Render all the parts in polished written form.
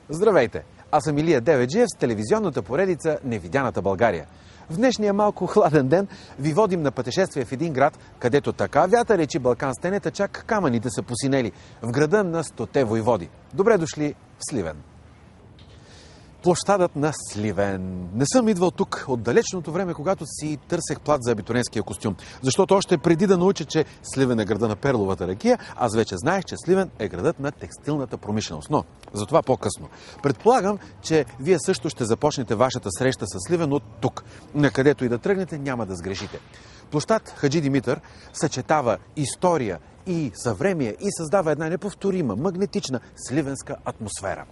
Здравейте! Аз съм Илия Деведжиев с телевизионната поредица "Невидяната България". В днешния малко хладен ден ви водим на пътешествие в един град, където така вятър речи Балкан стенета, чак камъните са посинели. В града на 100-те войводи. Добре дошли в Сливен. Площадът на Сливен. Не съм идвал тук от далечното време, когато си търсех плат за абитуренския костюм. Защото още преди да науча, че Сливен е града на перловата ракия, аз вече знаех, че Сливен е градът на текстилната промишленост. Но за това по-късно. Предполагам, че вие също ще започнете вашата среща с Сливен от тук. На където и да тръгнете, няма да сгрешите. Площад Хаджи Димитър съчетава история и съвремие и създава една неповторима, магнетична сливенска атмосфера.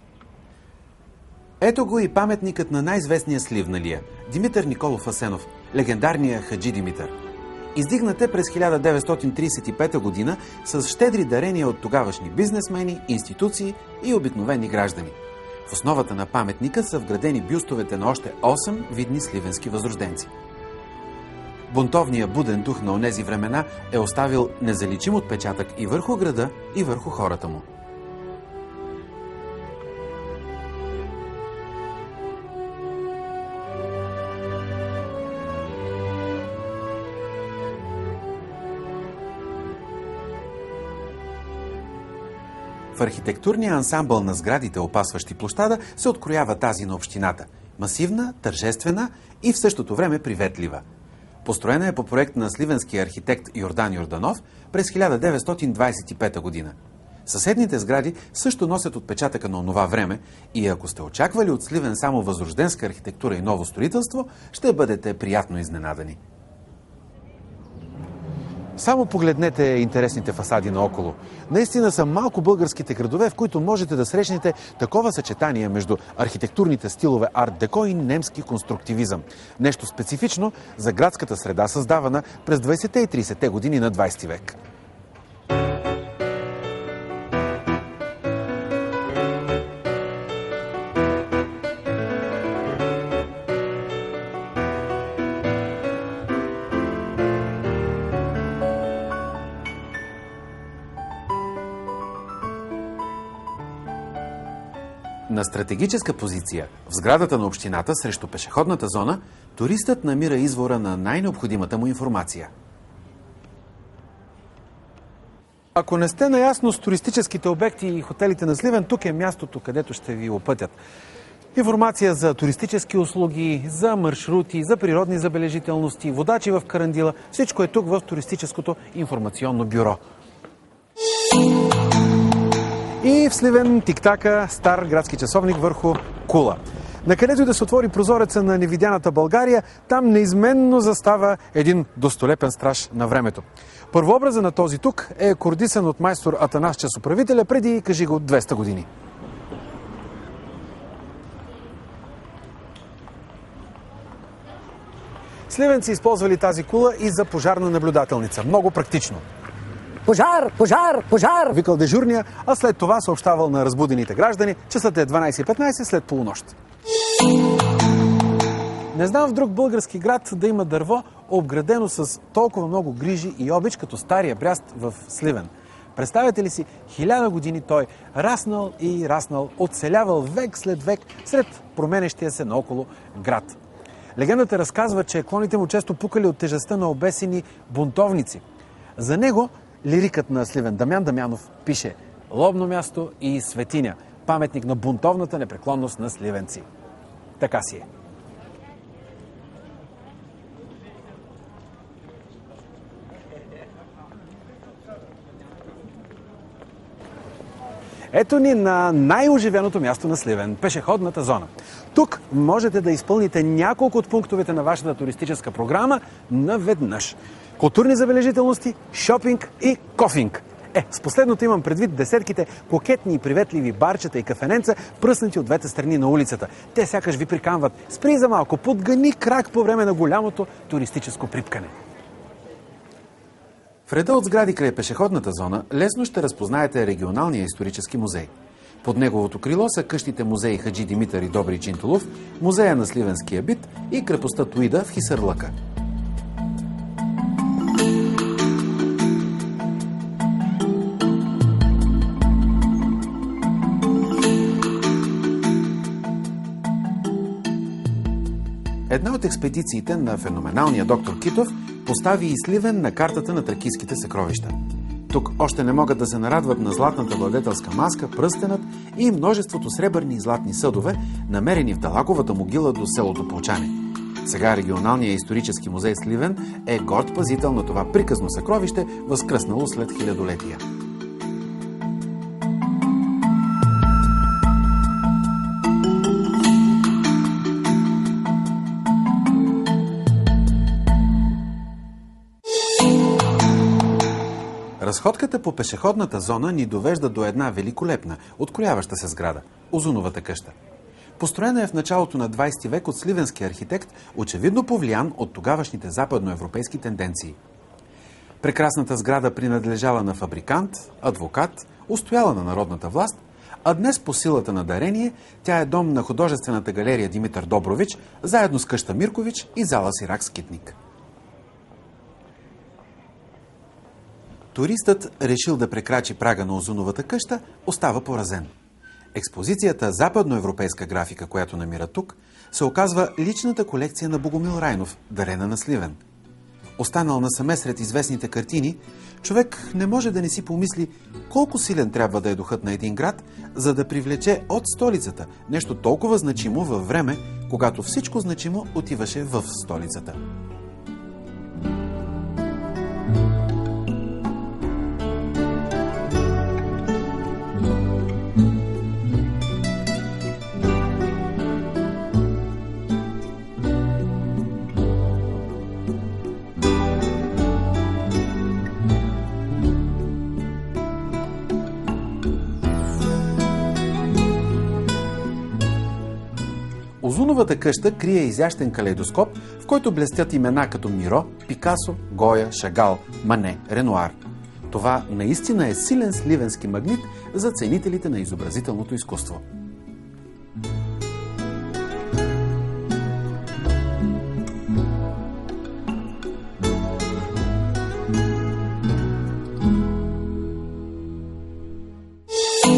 Ето го и паметникът на най-известния сливналия – Димитър Николов Асенов, легендарния Хаджи Димитър. Издигнат е през 1935 година с щедри дарения от тогавашни бизнесмени, институции и обикновени граждани. В основата на паметника са вградени бюстовете на още 8 видни сливенски възрожденци. Бунтовният буден дух на онези времена е оставил незаличим отпечатък и върху града, и върху хората му. В архитектурния ансамбъл на сградите, опасващи площада, се откроява тази на общината. Масивна, тържествена и в същото време приветлива. Построена е по проект на сливенския архитект Йордан Йорданов през 1925 година. Съседните сгради също носят отпечатъка на онова време и ако сте очаквали от Сливен само възрожденска архитектура и ново строителство, ще бъдете приятно изненадани. Само погледнете интересните фасади наоколо. Наистина са малко българските градове, в които можете да срещнете такова съчетание между архитектурните стилове арт-деко и немски конструктивизъм. Нещо специфично за градската среда, създавана през 20-те и 30-те години на 20 век. На стратегическа позиция в сградата на общината срещу пешеходната зона, туристът намира извора на най-необходимата му информация. Ако не сте наясно с туристическите обекти и хотелите на Сливен, тук е мястото, където ще ви опътят. Информация за туристически услуги, за маршрути, за природни забележителности, водачи в Карандила. Всичко е тук в туристическото информационно бюро. И в Сливен тиктака стар градски часовник върху кула. Накъдето и да се отвори прозореца на невидяната България, там неизменно застава един достолепен страж на времето. Първообраза на този тук е кордисан от майстор Атанас Часоправителя преди, кажи го, 200 години. Сливенци използвали тази кула и за пожарна наблюдателница. Много практично. Пожар! Пожар! Пожар! Викал дежурния, а след това съобщавал на разбудените граждани, часът е 12:15 след полунощ. Не знам в друг български град да има дърво, обградено с толкова много грижи и обич, като Стария бряст в Сливен. Представете ли си, 1000 години той раснал и раснал, оцелявал век след век сред променещия се наоколо град. Легендата разказва, че клоните му често пукали от тежестта на обесени бунтовници. За него лирикът на Сливен Дамян Дамянов пише: "Лобно място и светиня, паметник на бунтовната непреклонност на сливенци." Така си е. Ето ни на най-оживеното място на Сливен – пешеходната зона. Тук можете да изпълните няколко от пунктовете на вашата туристическа програма наведнъж. Културни забележителности, шопинг и кофинг. С последното имам предвид десетките кокетни и приветливи барчета и кафененца, пръснати от двете страни на улицата. Те сякаш ви приканват: спри за малко, подгъни крак по време на голямото туристическо припкане. В реда от сгради край пешеходната зона лесно ще разпознаете регионалния исторически музей. Под неговото крило са къщите музеи Хаджи Димитър и Добри Чинтулов, музея на сливенския бит и крепостта Туида в Хисърлъка. Една от експедициите на феноменалния доктор Китов постави и Сливен на картата на тракийските съкровища. Тук още не могат да се нарадват на златната владетелска маска, пръстенът и множеството сребърни и златни съдове, намерени в Далаковата могила до селото Полчане. Сега регионалният исторически музей Сливен е горд пазител на това приказно съкровище, възкръснало след хилядолетия. Разходката по пешеходната зона ни довежда до една великолепна, открояваща се сграда – Узуновата къща. Построена е в началото на 20 век от сливенски архитект, очевидно повлиян от тогавашните западноевропейски тенденции. Прекрасната сграда принадлежала на фабрикант, адвокат, устояла на народната власт, а днес по силата на дарение тя е дом на художествената галерия Димитър Добрович, заедно с къща Миркович и зала Сирак Скитник. Туристът, решил да прекрачи прага на Узуновата къща, остава поразен. Експозицията «Западноевропейска графика», която намира тук, се оказва личната колекция на Богомил Райнов, дарена на Сливен. Останал насаме сред известните картини, човек не може да не си помисли колко силен трябва да е духът на един град, за да привлече от столицата нещо толкова значимо във време, когато всичко значимо отиваше в столицата. Узуновата къща крие изящен калейдоскоп, в който блестят имена като Миро, Пикасо, Гоя, Шагал, Мане, Ренуар. Това наистина е силен сливенски магнит за ценителите на изобразителното изкуство.